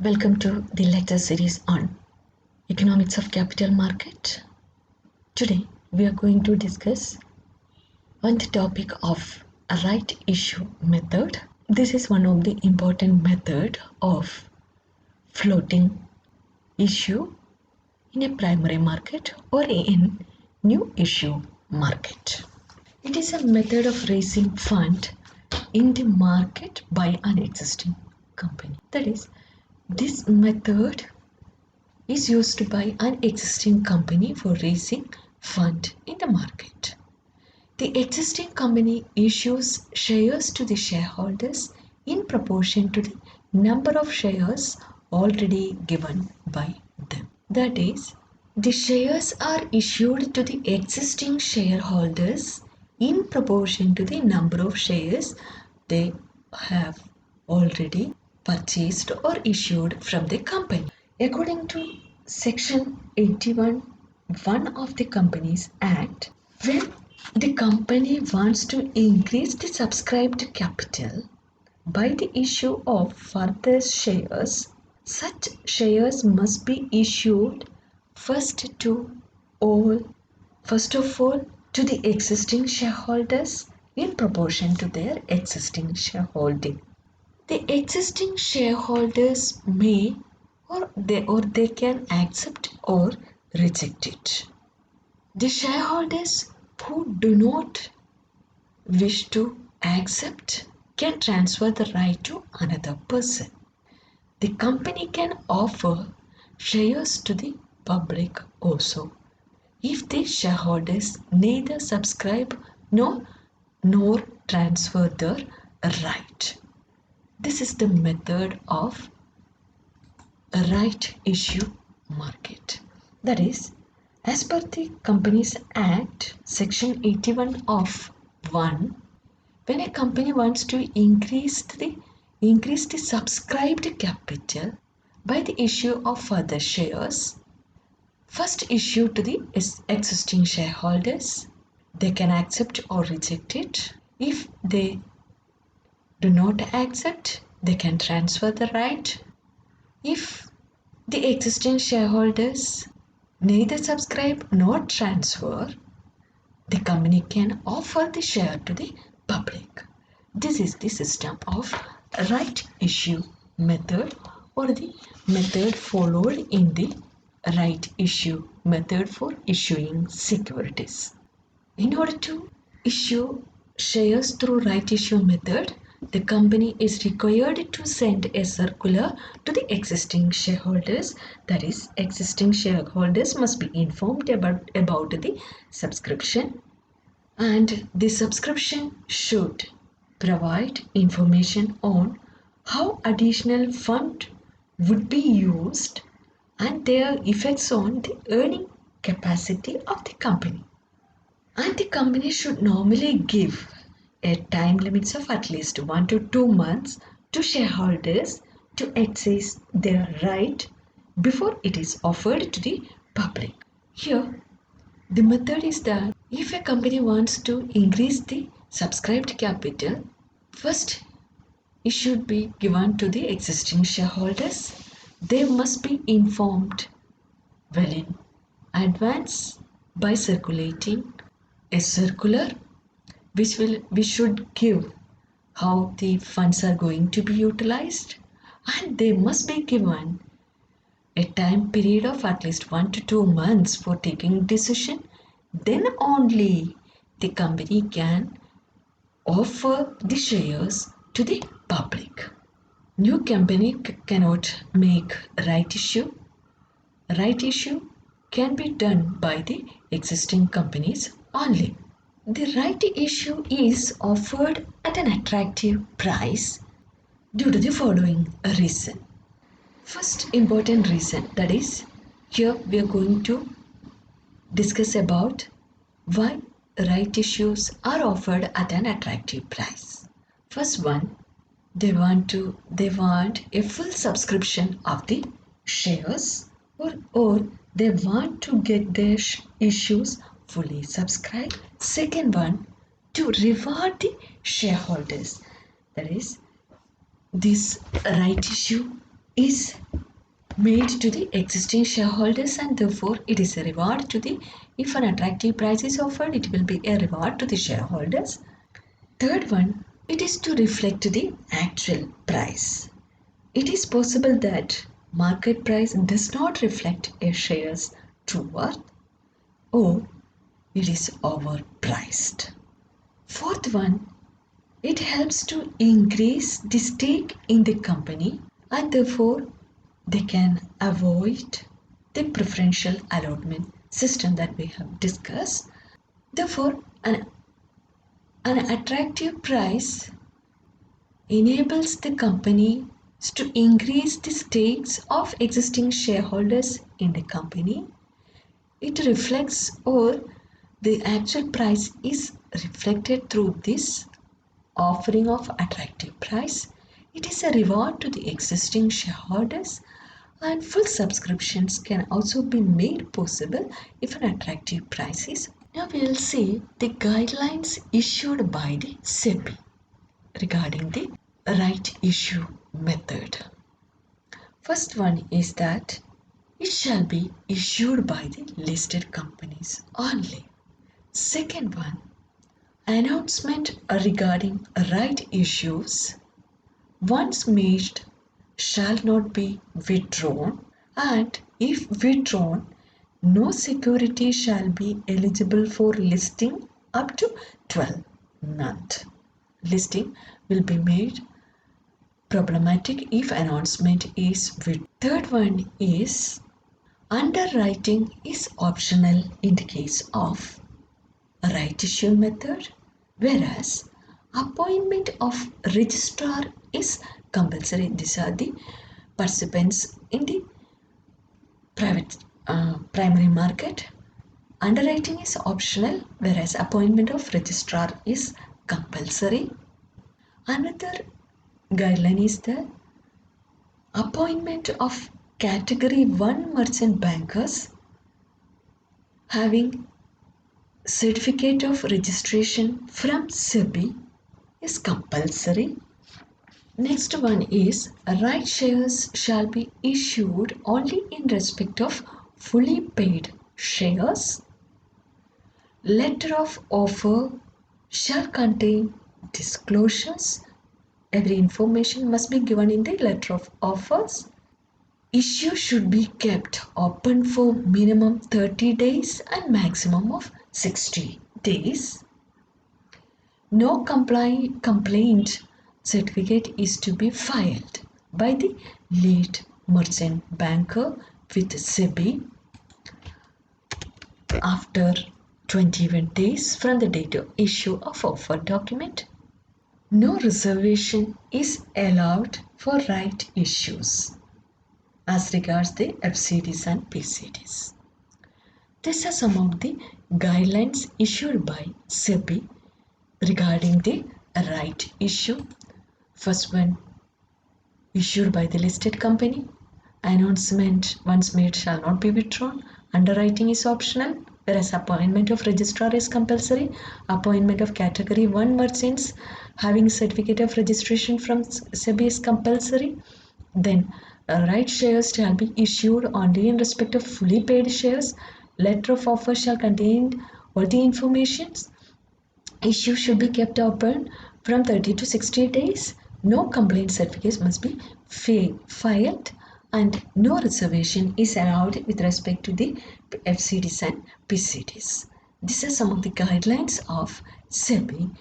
Welcome to the lecture series on economics of capital market. Today we are going to discuss on the topic of a right issue method. This is one of the important method of floating issue in a primary market or in new issue market. It is a method of raising fund in the market by an existing company. That is, this method is used by an existing company for raising fund in the market. The existing company issues shares to the shareholders in proportion to the number of shares already given by them. That is, the shares are issued to the existing shareholders in proportion to the number of shares they have already purchased or issued from the company. According to Section 81(1) of the Companies Act, when the company wants to increase the subscribed capital by the issue of further shares, such shares must be issued first of all to the existing shareholders in proportion to their existing shareholding. The existing shareholders may or they can accept or reject it. The shareholders who do not wish to accept can transfer the right to another person. The company can offer shares to the public also if the shareholders neither subscribe nor transfer their right. This is the method of a right issue market. That is, as per the Companies Act, Section 81 of 1, when a company wants to increase the subscribed capital by the issue of further shares, first issue to the existing shareholders, they can accept or reject it. If they do not accept, they can transfer the right. If the existing shareholders neither subscribe nor transfer, the company can offer the share to the public. This is the system of right issue method, or the method followed in the right issue method for issuing securities. In order to issue shares through right issue method, the company is required to send a circular to the existing shareholders. That is, existing shareholders must be informed about the subscription, and the subscription should provide information on how additional fund would be used and their effects on the earning capacity of the company. And the company should normally give a time limits of at least 1 to 2 months to shareholders to exercise their right before it is offered to the public. Here, the method is that if a company wants to increase the subscribed capital, first it should be given to the existing shareholders. They must be informed well in advance by circulating a circular which should give how the funds are going to be utilized, and they must be given a time period of at least 1 to 2 months for taking decision. Then only the company can offer the shares to the public. New company cannot make right issue. Right issue can be done by the existing companies only. The right issue is offered at an attractive price due to the following reason. First important reason, that is, here we are going to discuss about why right issues are offered at an attractive price. First one, they want a full subscription of the shares, or they want to get their issues fully subscribed. Second one, to reward the shareholders. That is, this right issue is made to the existing shareholders, and therefore it is a reward to the, if an attractive price is offered, it will be a reward to the shareholders. Third one, it is to reflect the actual price. It is possible that market price does not reflect a share's true worth, or it is overpriced. Fourth one, it helps to increase the stake in the company, and therefore they can avoid the preferential allotment system that we have discussed. Therefore, an attractive price enables the company to increase the stakes of existing shareholders in the company. It reflects, or the actual price is reflected through this offering of attractive price. It is a reward to the existing shareholders, and full subscriptions can also be made possible if an attractive price is. Now we will see the guidelines issued by the SEBI regarding the right issue method. First one is that it shall be issued by the listed companies only. Second one, announcement regarding right issues once made shall not be withdrawn, and if withdrawn, no security shall be eligible for listing up to 12 months. Listing will be made problematic if announcement is with. Third one is underwriting is optional in the case of a right issue method, whereas appointment of registrar is compulsory. These are the participants in the primary market. Underwriting is optional, whereas appointment of registrar is compulsory. Another guideline is the appointment of category 1 merchant bankers having certificate of registration from SEBI is compulsory. Next one is right shares shall be issued only in respect of fully paid shares. Letter of offer shall contain disclosures. Every information must be given in the letter of offers. Issue should be kept open for minimum 30 days and maximum of 60 days. No complaint certificate is to be filed by the lead merchant banker with SEBI after 21 days from the date of issue of offer document. No reservation is allowed for right issues as regards the FCDs and PCDs. These are some of the guidelines issued by SEBI regarding the right issue. First one, issued by the listed company. Announcement once made shall not be withdrawn. Underwriting is optional, whereas appointment of registrar is compulsory. Appointment of category 1 merchants having certificate of registration from SEBI is compulsory. Then right shares shall be issued only in respect of fully paid shares. Letter of offer shall contain all the information. Issue should be kept open from 30 to 60 days. No complaint certificates must be filed, and no reservation is allowed with respect to the FCDs and PCDs. These are some of the guidelines of SEBI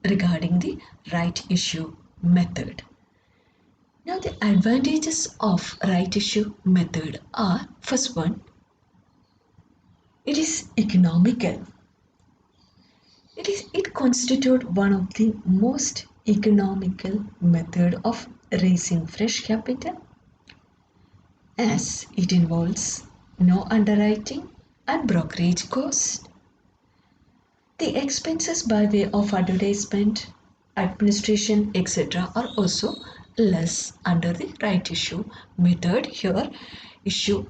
regarding the right issue method. Now the advantages of right issue method are, first one, it is economical. It constitutes one of the most economical method of raising fresh capital, as it involves no underwriting and brokerage cost. The expenses by way of advertisement, administration, etc. are also less under the right issue method. Here, issue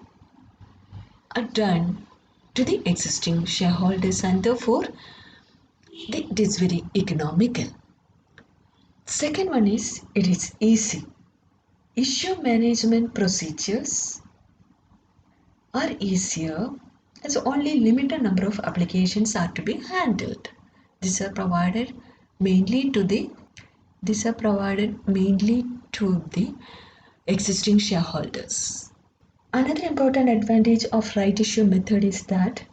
are done to the existing shareholders, and therefore it is very economical. Second one is it is easy. Issue management procedures are easier as only limited number of applications are to be handled. These are provided mainly to the these are provided mainly to the existing shareholders. Another important advantage of right issue method is that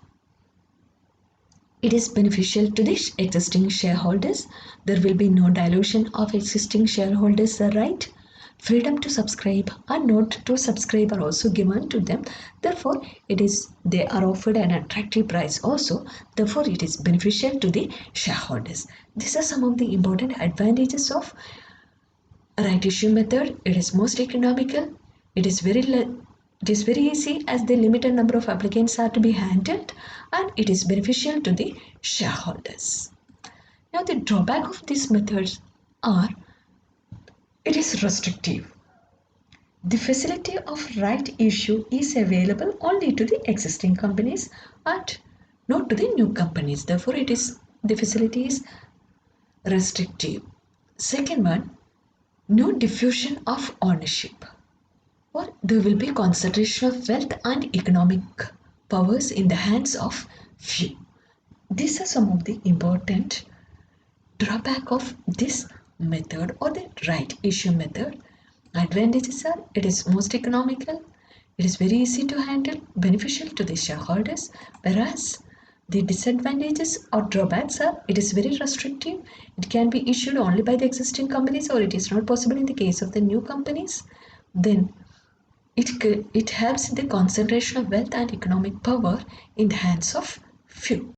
it is beneficial to the existing shareholders. There will be no dilution of existing shareholders' right. Freedom to subscribe or not to subscribe are also given to them. Therefore, they are offered an attractive price also. Therefore, it is beneficial to the shareholders. These are some of the important advantages of right issue method. It is most economical. It is it is very easy as the limited number of applicants are to be handled, and it is beneficial to the shareholders. Now the drawback of these methods are it is restrictive. The facility of right issue is available only to the existing companies and not to the new companies. Therefore, the facility is restrictive. Second one, no diffusion of ownership. Or there will be concentration of wealth and economic powers in the hands of few. These are some of the important drawback of this method or the right issue method. Advantages are it is most economical, it is very easy to handle, beneficial to the shareholders, whereas the disadvantages or drawbacks are it is very restrictive, it can be issued only by the existing companies or it is not possible in the case of the new companies. Then it helps in the concentration of wealth and economic power in the hands of few.